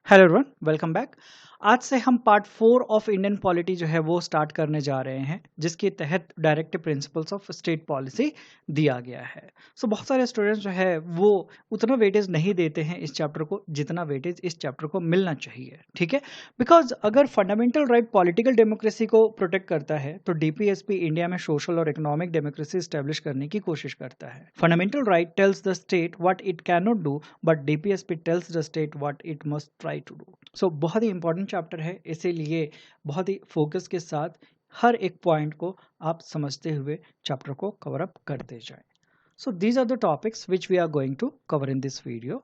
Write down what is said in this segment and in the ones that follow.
Hello everyone, welcome back. आज से हम पार्ट 4 ऑफ इंडियन पॉलिटी जो है वो स्टार्ट करने जा रहे हैं, जिसके तहत directive principles of state policy दिया गया है। बहुत सारे स्टूडेंट्स जो है वो उतना वेटेज नहीं देते हैं इस चैप्टर को जितना वेटेज इस चैप्टर को मिलना चाहिए, ठीक है। बिकॉज अगर फंडामेंटल राइट पॉलिटिकल डेमोक्रेसी को प्रोटेक्ट करता है तो डीपीएसपी इंडिया में सोशल और इकोनॉमिक डेमोक्रेसी स्टैब्लिश करने की कोशिश करता है। Fundamental right tells the state what it can not do, but DPSP tells the state what it must try to do. बहुत ही इंपॉर्टेंट चैप्टर है, इसीलिए बहुत ही फोकस के साथ हर एक पॉइंट को आप समझते हुए चैप्टर को कवर अप करते जाएं। These are the topics which we are going to cover in this video.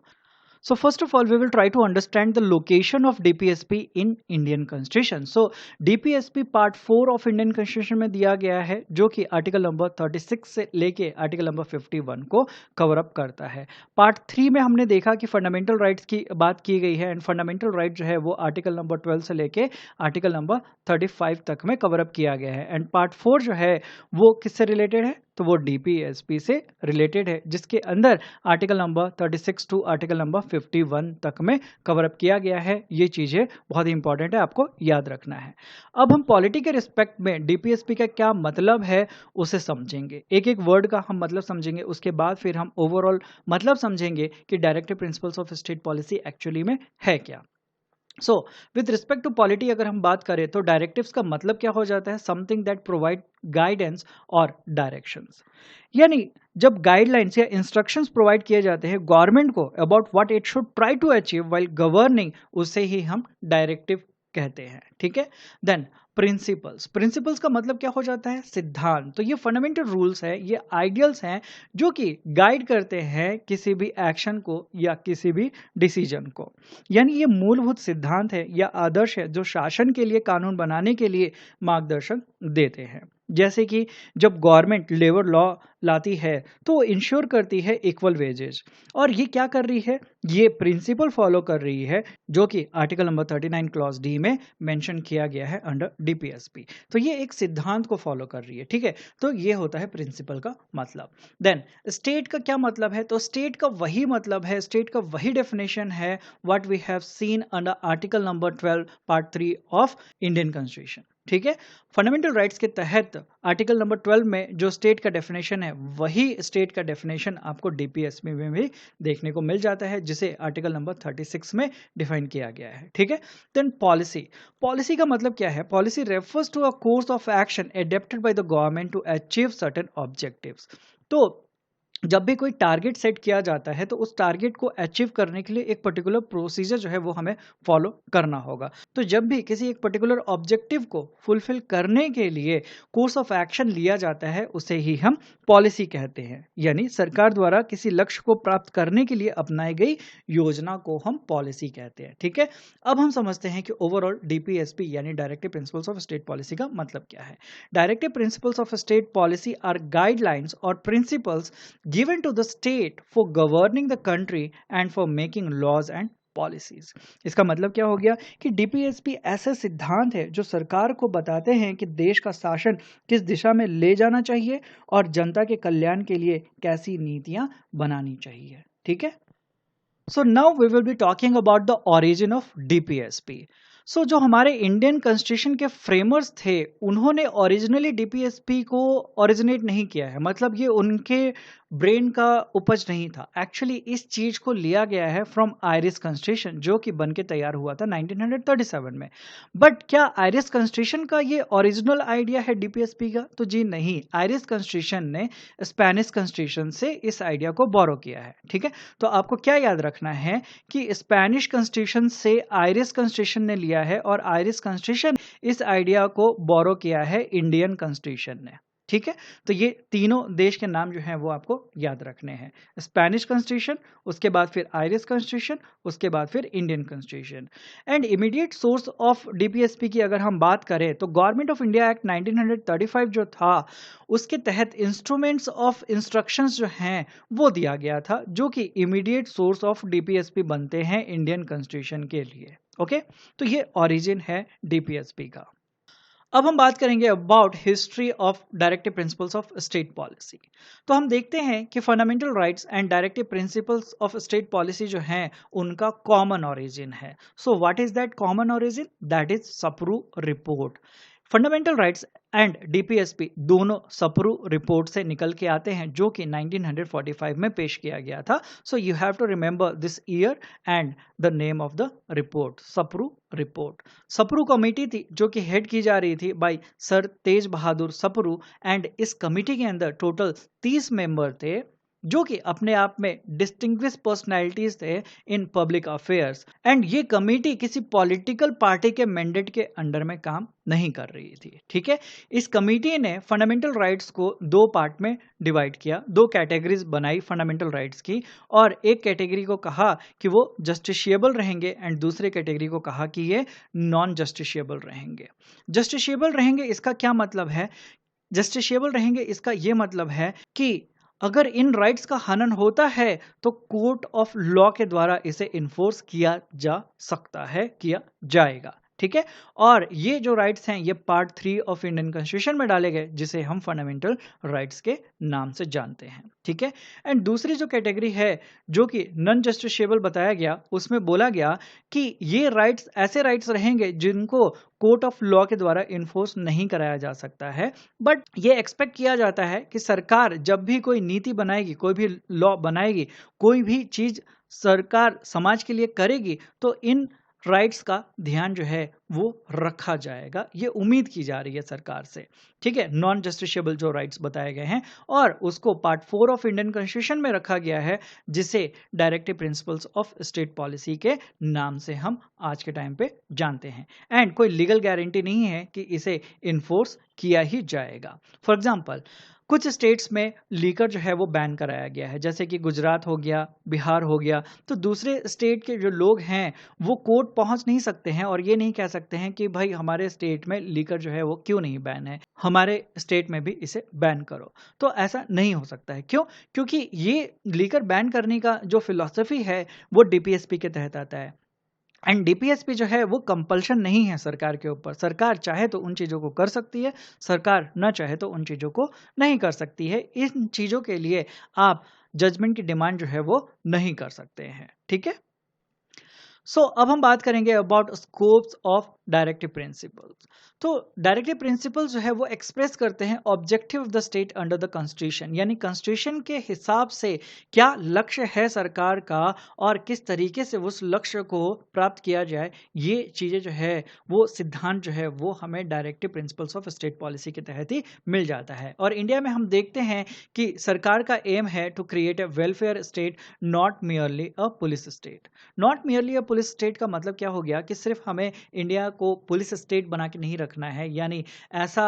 So first of all, we will try to understand the location of DPSP in Indian Constitution. So DPSP part 4 of Indian constitution में दिया गया है, जो कि article number 36 से लेके article number 51 को cover up करता है। पार्ट 3 में हमने देखा कि फंडामेंटल राइट्स की बात की गई है, एंड फंडामेंटल राइट जो है वो आर्टिकल नंबर 12 से लेके आर्टिकल नंबर 35 तक में कवर अप किया गया है। एंड पार्ट 4 जो है वो किससे रिलेटेड है, तो वो डीपीएसपी से रिलेटेड है, जिसके अंदर article number 36 to article number 51 तक में कवर अप किया गया है। ये चीजें बहुत ही इंपॉर्टेंट है, आपको याद रखना है। अब हम पॉलिटी के रिस्पेक्ट में डीपीएसपी का क्या मतलब है उसे समझेंगे, एक एक वर्ड का हम मतलब समझेंगे, उसके बाद फिर हम ओवरऑल मतलब समझेंगे कि directive principles of state policy actually में है क्या। विद रिस्पेक्ट टू पॉलिटी अगर हम बात करें तो डायरेक्टिव्स का मतलब क्या हो जाता है, समथिंग दैट प्रोवाइड गाइडेंस और डायरेक्शंस। यानी जब गाइडलाइंस या इंस्ट्रक्शंस प्रोवाइड किए जाते हैं गवर्नमेंट को about what it should try to achieve while governing, उसे ही हम डायरेक्टिव कहते हैं, ठीक है। देन प्रिंसिपल्स का मतलब क्या हो जाता है, सिद्धांत। तो ये फंडामेंटल रूल्स है, ये आइडियल्स हैं जो कि गाइड करते हैं किसी भी एक्शन को या किसी भी डिसीजन को। यानी ये मूलभूत सिद्धांत है या आदर्श है जो शासन के लिए, कानून बनाने के लिए मार्गदर्शन देते हैं। जैसे कि जब गवर्नमेंट लेबर लॉ लाती है तो वो इंश्योर करती है इक्वल वेजेज, और ये क्या कर रही है, ये प्रिंसिपल फॉलो कर रही है जो कि आर्टिकल नंबर 39 क्लॉज डी में मेंशन किया गया है अंडर डीपीएसपी। तो ये एक सिद्धांत को फॉलो कर रही है, ठीक है। तो ये होता है प्रिंसिपल का मतलब। देन स्टेट का क्या मतलब है, तो स्टेट का वही मतलब है, स्टेट का वही डेफिनेशन है what we have seen under article number 12 part 3 of Indian constitution, ठीक है। फंडामेंटल राइट्स के तहत आर्टिकल नंबर 12 में जो स्टेट का डेफिनेशन है वही स्टेट का डेफिनेशन आपको डीपीएसपी में भी देखने को मिल जाता है, जिसे आर्टिकल नंबर 36 में डिफाइन किया गया है, ठीक है। देन पॉलिसी का मतलब क्या है, policy refers to a course of action adapted by the government to achieve certain objectives. तो जब भी कोई टारगेट सेट किया जाता है तो उस टारगेट को अचीव करने के लिए एक पर्टिकुलर प्रोसीजर जो है वो हमें फॉलो करना होगा। तो जब भी किसी एक पर्टिकुलर ऑब्जेक्टिव को फुलफिल करने के लिए कोर्स ऑफ एक्शन लिया जाता है उसे ही हम पॉलिसी कहते हैं। यानी सरकार द्वारा किसी लक्ष्य को प्राप्त करने के लिए अपनाई गई योजना को हम पॉलिसी कहते हैं, ठीक है। अब हम समझते हैं कि ओवरऑल डीपीएसपी यानी directive principles of state policy का मतलब क्या है। Directive principles of state policy are guidelines और principles given to the state for governing the country and for making laws and policies. इसका मतलब क्या हो गया कि डीपीएसपी ऐसे सिद्धांत है जो सरकार को बताते हैं कि देश का शासन किस दिशा में ले जाना चाहिए और जनता के कल्याण के लिए कैसी नीतियां बनानी चाहिए, ठीक है। So now we will be talking about the origin of DPSP. जो हमारे इंडियन कॉन्स्टिट्यूशन के फ्रेमर्स थे उन्होंने ओरिजिनली डीपीएसपी को ओरिजिनेट नहीं किया है, मतलब ये उनके ब्रेन का उपज नहीं था। एक्चुअली इस चीज को लिया गया है फ्रॉम आयरिश कॉन्स्टिट्यूशन जो कि बन के तैयार हुआ था 1937 में। बट क्या आयरिश कॉन्स्टिट्यूशन का ये ओरिजिनल आइडिया है डीपीएसपी का, तो जी नहीं, आयरिश कॉन्स्टिट्यूशन ने स्पेनिश कॉन्स्टिट्यूशन से इस आइडिया को बोरो किया है, ठीक है। तो आपको क्या याद रखना है कि स्पेनिश कॉन्स्टिट्यूशन से आयरिश कॉन्स्टिट्यूशन ने लिया है और आयरिश कॉन्स्टिट्यूशन इस आइडिया को बोरो किया है इंडियन कॉन्स्टिट्यूशन ने, ठीक है। तो ये तीनों देश के नाम जो हैं वो आपको याद रखने हैं, स्पेनिश कॉन्स्टिट्यूशन, उसके बाद फिर आयरिश कॉन्स्टिट्यूशन, उसके बाद फिर Indian constitution. And immediate source of DPSP की अगर हम बात करें तो गवर्नमेंट ऑफ इंडिया एक्ट 1935 जो था उसके तहत इंस्ट्रूमेंट्स ऑफ इंस्ट्रक्शंस जो हैं वो दिया गया था, जो कि इमीडिएट सोर्स ऑफ डीपीएसपी बनते हैं इंडियन कॉन्स्टिट्यूशन के लिए, ओके। तो ये ओरिजिन है डीपीएसपी का। अब हम बात करेंगे about history of directive principles of state policy. तो हम देखते हैं कि fundamental rights and directive principles of state policy जो हैं उनका कॉमन ओरिजिन है। So what is that common origin? That is Sapru report. Fundamental rights and DPSP दोनों सप्रू रिपोर्ट से निकल के आते हैं, जो कि 1945 में पेश किया गया था। So you have to remember this year and the name of the report, Sapru report. Sapru committee थी जो कि हेड की जा रही थी by sir Tej Bahadur Sapru, and इस कमेटी के अंदर टोटल 30 मेंबर थे जो कि अपने आप में डिस्टिंग्विश पर्सनैलिटीज थे इन पब्लिक अफेयर्स। एंड ये कमेटी किसी पॉलिटिकल पार्टी के मैंडेट के अंडर में काम नहीं कर रही थी। ठीक है, इस कमेटी ने फंडामेंटल राइट्स को दो पार्ट में डिवाइड किया, दो कैटेगरीज बनाई फंडामेंटल राइट्स की, और एक कैटेगरी को कहा कि वो जस्टिशिएबल रहेंगे एंड दूसरे कैटेगरी को कहा कि ये नॉन जस्टिशिएबल रहेंगे। जस्टिशिएबल रहेंगे इसका क्या मतलब है? जस्टिशिएबल रहेंगे इसका ये मतलब है कि अगर इन राइट्स का हनन होता है तो कोर्ट ऑफ लॉ के द्वारा इसे इन्फोर्स किया जा सकता है, किया जाएगा। ठीक है, और ये जो राइट्स हैं ये पार्ट 3 ऑफ इंडियन कॉन्स्टिट्यूशन में डाले गए, जिसे हम फंडामेंटल राइट्स के नाम से जानते हैं। ठीक है, एंड दूसरी जो कैटेगरी है जो कि नॉन जस्टिशिएबल बताया गया, उसमें बोला गया कि ये राइट्स ऐसे राइट्स रहेंगे जिनको कोर्ट ऑफ लॉ के द्वारा इन्फोर्स नहीं कराया जा सकता है, बट ये एक्सपेक्ट किया जाता है कि सरकार जब भी कोई नीति बनाएगी, कोई भी लॉ बनाएगी, कोई भी चीज सरकार समाज के लिए करेगी, तो इन राइट्स का ध्यान जो है वो रखा जाएगा, ये उम्मीद की जा रही है सरकार से। ठीक है, नॉन जस्टिशिएबल जो राइट्स बताए गए हैं, और उसको पार्ट 4 ऑफ इंडियन कॉन्स्टिट्यूशन में रखा गया है, जिसे directive principles of state policy के नाम से हम आज के टाइम पे जानते हैं। एंड कोई लीगल गारंटी नहीं है कि इसे इन्फोर्स किया ही जाएगा। फॉर एग्जाम्पल, कुछ स्टेट्स में लीकर जो है वो बैन कराया गया है, जैसे कि गुजरात हो गया, बिहार हो गया। तो दूसरे स्टेट के जो लोग हैं वो कोर्ट पहुंच नहीं सकते हैं और ये नहीं कह सकते हैं कि भाई हमारे स्टेट में लीकर जो है वो क्यों नहीं बैन है, हमारे स्टेट में भी इसे बैन करो। तो ऐसा नहीं हो सकता है। क्यों? क्योंकि ये लीकर बैन करने का जो फिलॉसफी है वो डीपीएसपी के तहत आता है। एंड डीपीएसपी जो है वो कंपल्शन नहीं है सरकार के ऊपर। सरकार चाहे तो उन चीज़ों को कर सकती है, सरकार न चाहे तो उन चीज़ों को नहीं कर सकती है। इन चीज़ों के लिए आप जजमेंट की डिमांड जो है वो नहीं कर सकते हैं। ठीक है, सो अब हम बात करेंगे about scopes of directive principles. तो डायरेक्टिव प्रिंसिपल्स जो है वो एक्सप्रेस करते हैं objective of the state under the constitution, यानी कॉन्स्टिट्यूशन के हिसाब से क्या लक्ष्य है सरकार का और किस तरीके से उस लक्ष्य को प्राप्त किया जाए। ये चीज़ें जो है वो सिद्धांत जो है वो हमें directive principles of state policy के तहत ही मिल जाता है। और इंडिया में हम देखते हैं कि सरकार का एम है to create a welfare state, not merely a police state. Not merely a police state का मतलब क्या हो गया कि सिर्फ हमें इंडिया को पुलिस स्टेट बना के नहीं रखना है, यानी ऐसा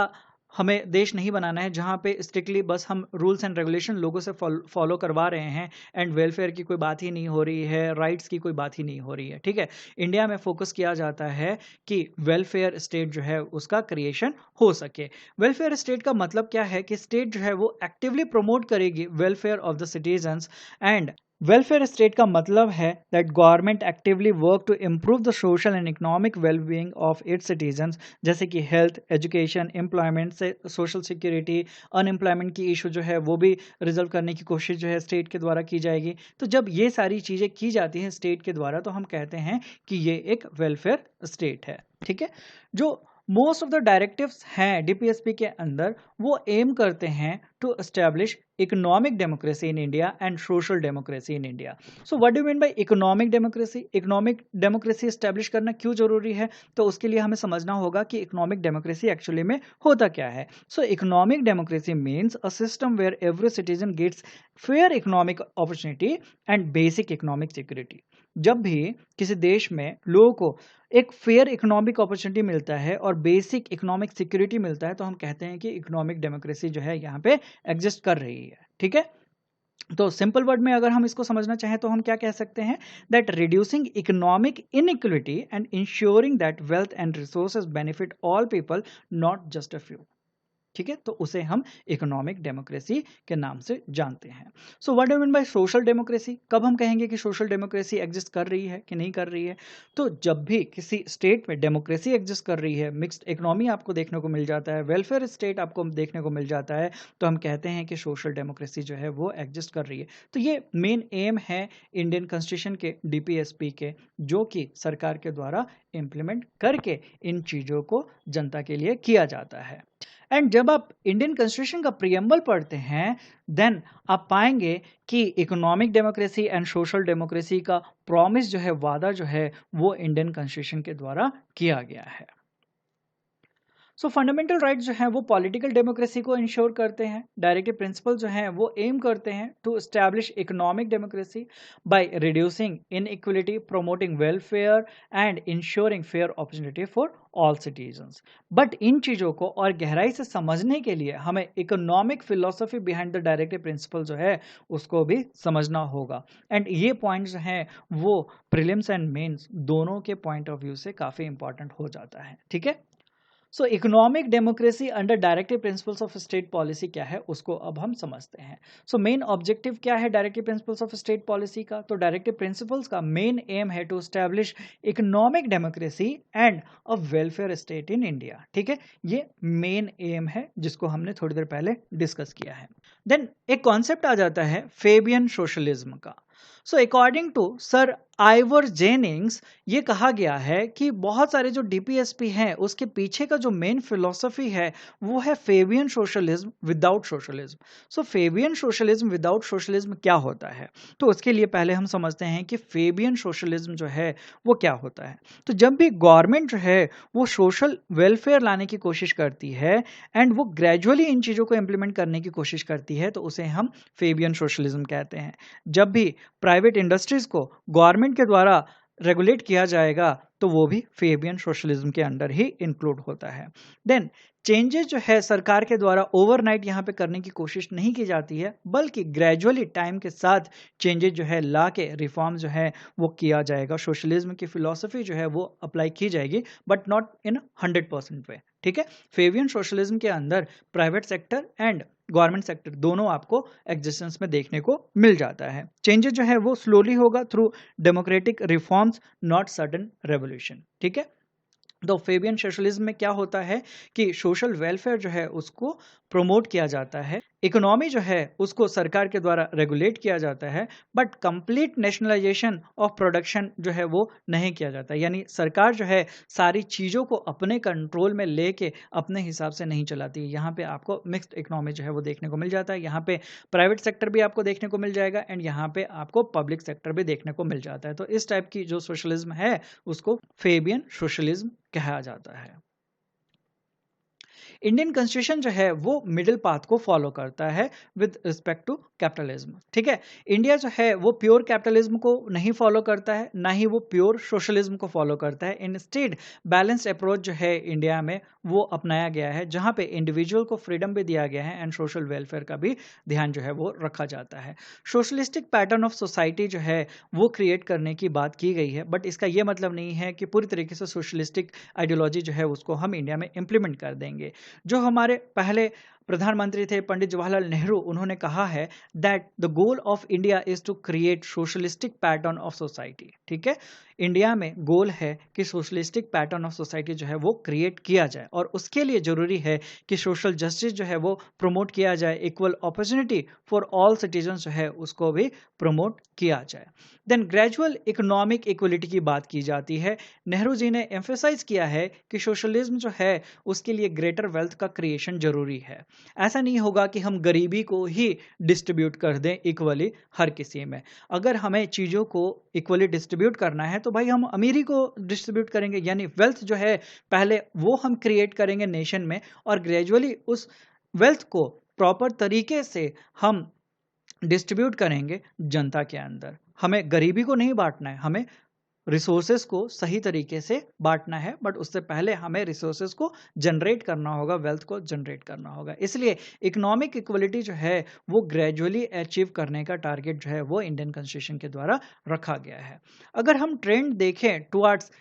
हमें देश नहीं बनाना है जहां पे स्ट्रिक्टली बस हम रूल्स एंड रेगुलेशन लोगों से फॉलो करवा रहे हैं एंड वेलफेयर की कोई बात ही नहीं हो रही है, राइट्स की कोई बात ही नहीं हो रही है। ठीक है, इंडिया में फोकस किया जाता है कि वेलफेयर स्टेट जो है उसका क्रिएशन हो सके। वेलफेयर स्टेट का मतलब क्या है कि स्टेट जो है वो एक्टिवली प्रमोट करेगी welfare of the citizens. And welfare state का मतलब है that government actively work to improve the social and economic wellbeing of its citizens, जैसे कि हेल्थ, एजुकेशन, एम्प्लॉयमेंट से सोशल सिक्योरिटी, अनएम्प्लॉयमेंट की इशू जो है वो भी रिजल्व करने की कोशिश जो है स्टेट के द्वारा की जाएगी। तो जब ये सारी चीज़ें की जाती हैं स्टेट के द्वारा तो हम कहते हैं कि ये एक वेलफेयर स्टेट है। ठीक है, जो मोस्ट ऑफ द डायरेक्टिव्स हैं डीपीएसपी के अंदर वो एम करते हैं to establish economic democracy in India and social democracy in India. So what do mean by economic democracy? Economic democracy establish करना क्यों जरूरी है? तो उसके लिए हमें समझना होगा कि इकोनॉमिक डेमोक्रेसी एक्चुअली में होता क्या है। So economic democracy means a system where every citizen gets fair economic opportunity and basic economic security. जब भी किसी देश में लोगों को एक फेयर इकोनॉमिक अपॉर्चुनिटी मिलता है और बेसिक इकोनॉमिक सिक्योरिटी मिलता है तो हम कहते हैं कि इकोनॉमिक डेमोक्रेसी जो है यहाँ पे एग्जिस्ट कर रही है। ठीक है, तो सिंपल वर्ड में अगर हम इसको समझना चाहें तो हम क्या कह सकते हैं? That reducing economic inequality and ensuring that wealth and resources benefit all people, not just a few. ठीक है, तो उसे हम इकोनॉमिक डेमोक्रेसी के नाम से जानते हैं। सो what do mean by social democracy? कब हम कहेंगे कि सोशल डेमोक्रेसी एग्जिस्ट कर रही है कि नहीं कर रही है? तो जब भी किसी स्टेट में डेमोक्रेसी एग्जिस्ट कर रही है, मिक्स्ड इकोनॉमी आपको देखने को मिल जाता है, वेलफेयर स्टेट आपको देखने को मिल जाता है, तो हम कहते हैं कि सोशल डेमोक्रेसी जो है वो एग्जिस्ट कर रही है। तो ये मेन एम है इंडियन कॉन्स्टिट्यूशन के, डीपीएसपी के, जो कि सरकार के द्वारा इम्प्लीमेंट करके इन चीज़ों को जनता के लिए किया जाता है। एंड जब आप इंडियन कॉन्स्टिट्यूशन का प्रियम्बल पढ़ते हैं, देन आप पाएंगे कि economic democracy and social democracy का प्रॉमिस जो है, वादा जो है, वो इंडियन कॉन्स्टिट्यूशन के द्वारा किया गया है। सो फंडामेंटल राइट्स जो हैं वो पॉलिटिकल डेमोक्रेसी को इंश्योर करते हैं। डायरेक्टिव प्रिंसिपल जो हैं वो एम करते हैं to establish economic democracy by reducing inequality, promoting welfare and ensuring fair opportunity for all citizens. But इन चीज़ों को और गहराई से समझने के लिए हमें economic philosophy behind the directive principle जो है उसको भी समझना होगा। एंड ये पॉइंट्स जो हैं वो प्रीलिम्स एंड मेंस दोनों के पॉइंट ऑफ व्यू से काफ़ी इंपॉर्टेंट हो जाता है। ठीक है, so economic democracy under directive principles of state policy क्या है उसको अब हम समझते हैं। सो मेन ऑब्जेक्टिव क्या है directive principles of state policy का? तो डायरेक्टिव प्रिंसिपल्स का मेन एम है to establish economic democracy and a welfare state in India. ठीक है, ये मेन एम है जिसको हमने थोड़ी देर पहले डिस्कस किया है। देन एक कॉन्सेप्ट आ जाता है फेबियन सोशलिज्म का। So according to sir Ivor Jennings, ये कहा गया है कि बहुत सारे जो डीपीएसपी हैं उसके पीछे का जो मेन फिलॉसफी है वो है फेबियन सोशलिज्म विदाउट सोशलिज्म। सो फेबियन सोशलिज्म विदाउट सोशलिज्म क्या होता है? तो उसके लिए पहले हम समझते हैं कि फेबियन सोशलिज्म जो है वो क्या होता है। तो जब भी गवर्नमेंट जो है वो सोशल वेलफेयर लाने की कोशिश करती है एंड वो ग्रेजुअली इन चीज़ों को इम्प्लीमेंट करने की कोशिश करती है, तो उसे हम फेबियन सोशलिज्म कहते हैं। जब भी प्राइवेट इंडस्ट्रीज को गवर्नमेंट के द्वारा रेगुलेट किया जाएगा तो वो भी फेबियन सोशलिज्म के अंडर ही इंक्लूड होता है। देन चेंजेस जो है सरकार के द्वारा ओवरनाइट यहाँ पे करने की कोशिश नहीं की जाती है, बल्कि ग्रेजुअली टाइम के साथ चेंजेस जो है ला के रिफॉर्म जो है वो किया जाएगा। सोशलिज्म की फिलॉसफी जो है वो अप्लाई की जाएगी, बट नॉट इन 100% वे। ठीक है, फेबियन सोशलिज्म के अंदर private sector and government sector दोनों आपको एग्जिस्टेंस में देखने को मिल जाता है। चेंजेस जो है वो स्लोली होगा through democratic reforms, not sudden revolution. ठीक है, तो फेबियन सोशलिज्म में क्या होता है कि सोशल वेलफेयर जो है उसको प्रमोट किया जाता है, इकोनॉमी जो है उसको सरकार के द्वारा रेगुलेट किया जाता है, but complete nationalisation of production जो है वो नहीं किया जाता। यानी सरकार जो है सारी चीज़ों को अपने कंट्रोल में लेके अपने हिसाब से नहीं चलाती। यहाँ पे आपको मिक्स्ड इकोनॉमी जो है वो देखने को मिल जाता है। यहाँ पे प्राइवेट सेक्टर भी आपको देखने को मिल जाएगा एंड यहाँ पे आपको पब्लिक सेक्टर भी देखने को मिल जाता है। तो इस टाइप की जो सोशलिज्म है उसको फेबियन सोशलिज्म कहा जाता है। इंडियन कॉन्स्टिट्यूशन जो है वो मिडिल पाथ को फॉलो करता है विद रिस्पेक्ट टू कैपिटलिज्म। ठीक है, इंडिया जो है वो प्योर कैपिटलिज्म को नहीं फॉलो करता है, ना ही वो प्योर सोशलिज्म को फॉलो करता है। इंस्टेड बैलेंस्ड अप्रोच जो है इंडिया में वो अपनाया गया है, जहाँ पे इंडिविजुअल को फ्रीडम भी दिया गया है एंड सोशल वेलफेयर का भी ध्यान जो है वो रखा जाता है। सोशलिस्टिक पैटर्न ऑफ सोसाइटी जो है वो क्रिएट करने की बात की गई है, बट इसका ये मतलब नहीं है कि पूरी तरीके से सोशलिस्टिक आइडियोलॉजी जो है उसको हम इंडिया में इम्प्लीमेंट कर देंगे। जो हमारे पहले प्रधानमंत्री थे पंडित जवाहरलाल नेहरू, उन्होंने कहा है that the goal of India is to create socialistic pattern of society. ठीक है, इंडिया में गोल है कि सोशलिस्टिक पैटर्न ऑफ सोसाइटी जो है वो क्रिएट किया जाए और उसके लिए जरूरी है कि सोशल जस्टिस जो है वो प्रमोट किया जाए, equal opportunity for all citizen जो है उसको भी प्रमोट किया जाए। देन ग्रेजुअल इकोनॉमिक इक्वलिटी की बात की जाती है। नेहरू जी ने एम्फेसाइज किया है कि सोशलिज्म जो है उसके लिए ग्रेटर वेल्थ का क्रिएशन जरूरी है। ऐसा नहीं होगा कि हम गरीबी को ही डिस्ट्रीब्यूट कर दें इक्वली हर किसी में। अगर हमें चीज़ों को इक्वली डिस्ट्रीब्यूट करना है तो भाई हम अमीरी को डिस्ट्रीब्यूट करेंगे, यानी वेल्थ जो है पहले वो हम क्रिएट करेंगे नेशन में और ग्रेजुअली उस वेल्थ को प्रॉपर तरीके से हम डिस्ट्रीब्यूट करेंगे जनता के अंदर। हमें गरीबी को नहीं बांटना है, हमें रिसोर्सेज को सही तरीके से बांटना है, बट उससे पहले हमें रिसोर्सेज को जनरेट करना होगा, वेल्थ को जनरेट करना होगा। इसलिए इकोनॉमिक इक्वलिटी जो है वो ग्रेजुअली अचीव करने का टारगेट जो है वो इंडियन कॉन्स्टिट्यूशन के द्वारा रखा गया है। अगर हम ट्रेंड देखें टुवर्ड्स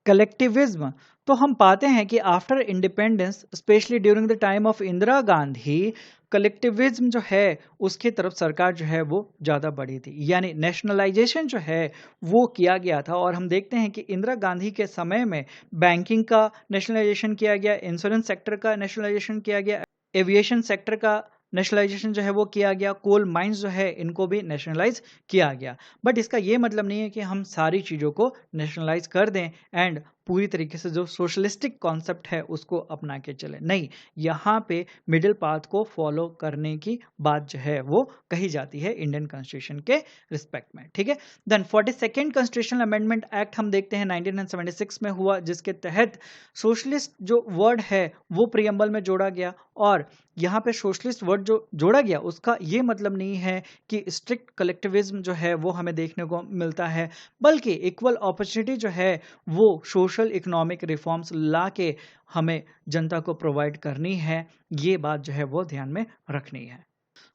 कलेक्टिविज्म, तो हम पाते हैं कि after independence specially during the time of Indira Gandhi collectivism जो है उसकी तरफ सरकार जो है वो ज़्यादा बढ़ी थी, यानी नेशनलाइजेशन जो है वो किया गया था। और हम देखते हैं कि इंदिरा गांधी के समय में बैंकिंग का नेशनलाइजेशन किया गया, इंश्योरेंस सेक्टर का नेशनलाइजेशन किया गया, एविएशन सेक्टर का नेशनलाइजेशन जो है वो किया गया, कोल माइंस जो है इनको भी नेशनलाइज किया गया। बट इसका ये मतलब नहीं है कि हम सारी चीज़ों को नेशनलाइज कर दें एंड पूरी तरीके से जो सोशलिस्टिक कॉन्सेप्ट है उसको अपना के चले, नहीं, यहाँ पे मिडिल पाथ को फॉलो करने की बात जो है वो कही जाती है इंडियन कॉन्स्टिट्यूशन के रिस्पेक्ट में। ठीक है, then 42nd constitutional amendment act हम देखते हैं 1976 में हुआ, जिसके तहत सोशलिस्ट जो वर्ड है वो प्रियम्बल में जोड़ा गया। और यहाँ पे सोशलिस्ट वर्ड जो जोड़ा गया उसका ये मतलब नहीं है कि स्ट्रिक्ट कलेक्टिविज्म जो है वो हमें देखने को मिलता है, बल्कि इक्वल अपॉर्चुनिटी जो है वो सोशल इकोनॉमिक रिफॉर्म्स ला के हमें जनता को प्रोवाइड करनी है, ये बात जो है वो ध्यान में रखनी है।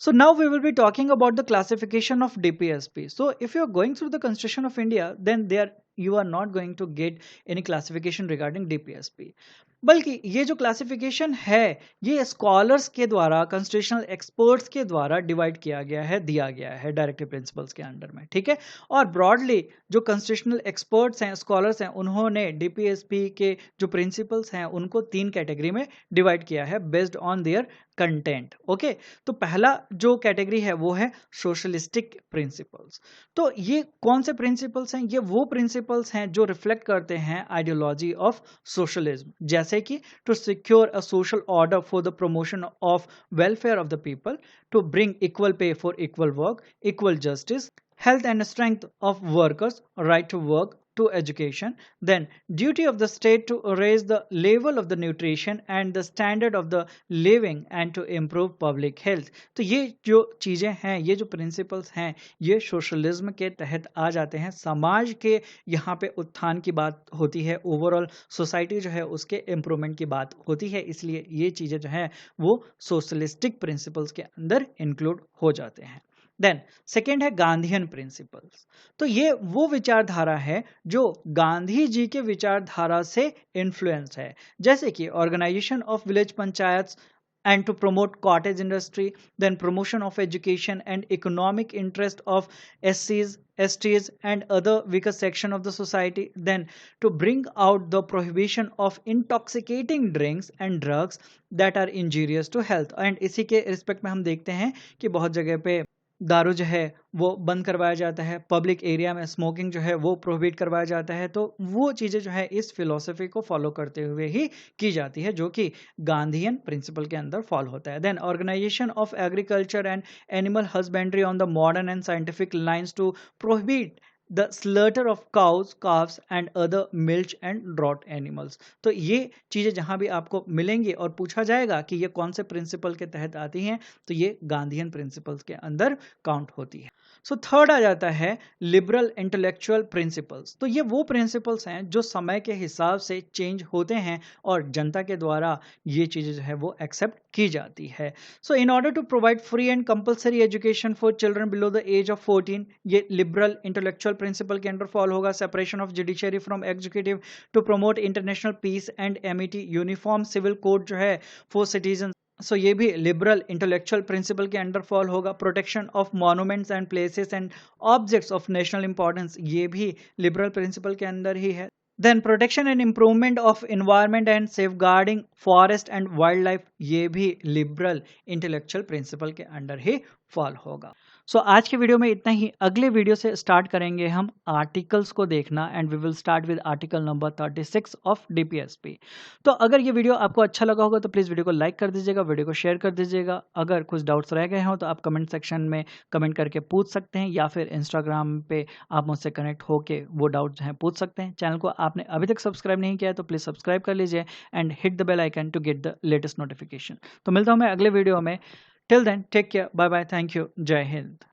So now we will be talking about the classification of DPSP. So if you are going through the Constitution of India, then you are not going to get any classification regarding DPSP. बल्कि ये जो classification है ये scholars के द्वारा, constitutional experts के द्वारा divide किया गया है, दिया गया है डायरेक्टिव प्रिंसिपल्स के अंडर में। ठीक है, और ब्रॉडली जो कॉन्स्टिट्यूशनल एक्सपर्ट्स हैं, स्कॉलर्स हैं, उन्होंने डीपीएसपी के जो प्रिंसिपल्स हैं उनको 3 कैटेगरी में डिवाइड किया है based on their content. Okay, तो पहला जो कैटेगरी है वो है सोशलिस्टिक प्रिंसिपल्स। तो ये कौन से प्रिंसिपल्स हैं? ये वो प्रिंसिपल्स हैं जो रिफ्लेक्ट करते हैं आइडियोलॉजी ऑफ सोशलिज्म, जैसे कि to secure a social order for the promotion of welfare of the people, to bring equal pay for equal work, equal justice, health and strength of workers, right to work, to education, then duty of the state to raise the level of the nutrition and the standard of the living and to improve public health। तो ये जो चीज़ें हैं, ये जो principles हैं, ये socialism के तहत आ जाते हैं। समाज के यहाँ पे उत्थान की बात होती है, ओवरऑल सोसाइटी जो है उसके इम्प्रूवमेंट की बात होती है, इसलिए ये चीज़ें जो हैं वो सोशलिस्टिक प्रिंसिपल्स के अंदर इंक्लूड हो जाते हैं। देन सेकेंड है गांधीयन प्रिंसिपल्स। तो ये वो विचारधारा है जो गांधी जी के विचारधारा से इन्फ्लुएंस है, जैसे कि organisation of village panchayat and to promote cottage industry, then promotion of education and economic interest of SCs, STs and other weaker section of the society, then to bring out the prohibition of intoxicating drinks and drugs that are injurious to health। and इसी के respect में हम देखते हैं कि बहुत जगह पे दारू जो है वो बंद करवाया जाता है, पब्लिक एरिया में स्मोकिंग जो है वो प्रोहिबिट करवाया जाता है। तो वो चीज़ें जो है इस फिलॉसफी को फॉलो करते हुए ही की जाती है, जो कि गांधीयन प्रिंसिपल के अंदर फॉलो होता है। Then organisation of agriculture and animal husbandry on the modern and scientific lines to prohibit the slaughter of cows, calves and other milch and draught animals. तो ये चीज़ें जहाँ भी आपको मिलेंगी और पूछा जाएगा कि ये कौन से प्रिंसिपल के तहत आती हैं, तो ये गांधीयन प्रिंसिपल्स के अंदर काउंट होती है। सो थर्ड आ जाता है लिबरल इंटेलेक्चुअल प्रिंसिपल्स। तो ये वो प्रिंसिपल्स हैं जो समय के हिसाब से चेंज होते हैं और जनता के द्वारा ये चीज़ें जो है वो एक्सेप्ट की जाती है। So in order to provide free and compulsory education for children below the age of 14, ये लिबरल इंटेलेक्चुअल प्रिंसिपल के अंडर फॉल होगा। Separation of judiciary from executive to promote international peace and amity, uniform civil code जो है for citizen, so ये भी liberal intellectual principle के under fall होगा। Protection of monuments and places and objects of national importance, ये भी liberal principal के अंदर ही है। Then protection and improvement of environment and safeguarding forest and wild life, ये भी लिबरल इंटेलेक्चुअल प्रिंसिपल के अंडर ही फॉल होगा। सो आज के वीडियो में इतना ही। अगले वीडियो से स्टार्ट करेंगे हम आर्टिकल्स को देखना and we will start with article number 36 of DPSP. तो अगर ये वीडियो आपको अच्छा लगा होगा तो प्लीज़ वीडियो को लाइक कर दीजिएगा, वीडियो को शेयर कर दीजिएगा। अगर कुछ डाउट्स रह गए हों तो आप कमेंट सेक्शन में कमेंट करके पूछ सकते हैं, या फिर इंस्टाग्राम पे आप मुझसे कनेक्ट होके वो डाउट जो है पूछ सकते हैं। चैनल को आपने अभी तक सब्सक्राइब नहीं किया है तो प्लीज़ सब्सक्राइब कर लीजिए and hit the bell icon to get the latest notification. तो मिलता हूँ मैं अगले वीडियो में। Till then take care, bye bye, thank you, जय हिंद।